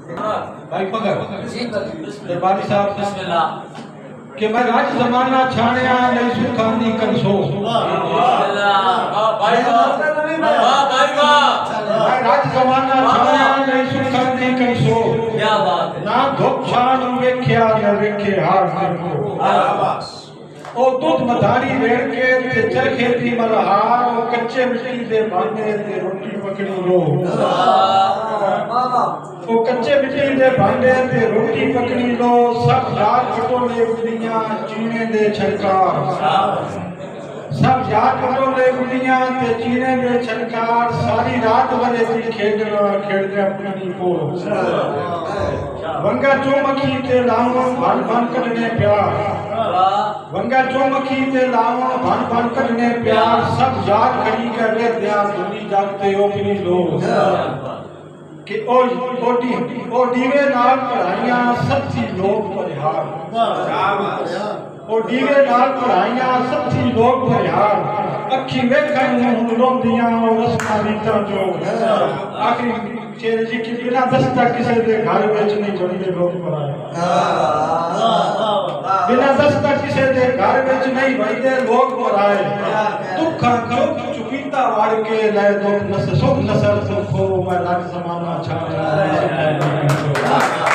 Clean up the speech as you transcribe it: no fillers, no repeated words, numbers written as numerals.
भाई पकड़ दरबारी साहब बिस्मिल्लाह कि मैं राज जमाना छाणिया नहीं सुखानी कंसो भाई मैं राज जमाना छाणिया नहीं सुखानी कंसो क्या बात है ना धुप छाण वेख्या न वेखे हार ओ दूध मधारी वेड़ के ते चरखे दी मलहार ओ कच्चे मिट्टी दे भांडे ते रोटी पकड़ी लो ओ कच्चे मिट्टी दे भांडे ते रोटी पकड़ी लो सब यार पटोले गुड़ियां चीने दे छलकार सब यार पटोले गुड़ियां ते चीने दे छलकार सारी रात भरे दी खेडना खेड़दे अपनी को वंगा चौमखी ते लावण भान भान कटने प्यार वंगा चौमखी ते लावण भान भान कटने प्यार सब याद खड़ी कर ले दिया दुनी जागते ओपनी लो कि ओ दीवे नाल पढ़ाइयां सच्ची लोग परिहार ओ दीवे नाल पढ़ाइयां सच्ची लोग परिहार अखी वेखण हुन रोंदियां ओ रस्मां रीतां जो आखिरी शेर जी की बिना दस्ता किसी दे घर विच नहीं जड़दे लोग पराए बिना दस्ता किसी दे घर विच नहीं वजदे लोग पराए दुखा चुप चुपीता वाड़ के ले दुख नस सुख नसर सुखो मैं राज जमाना छाया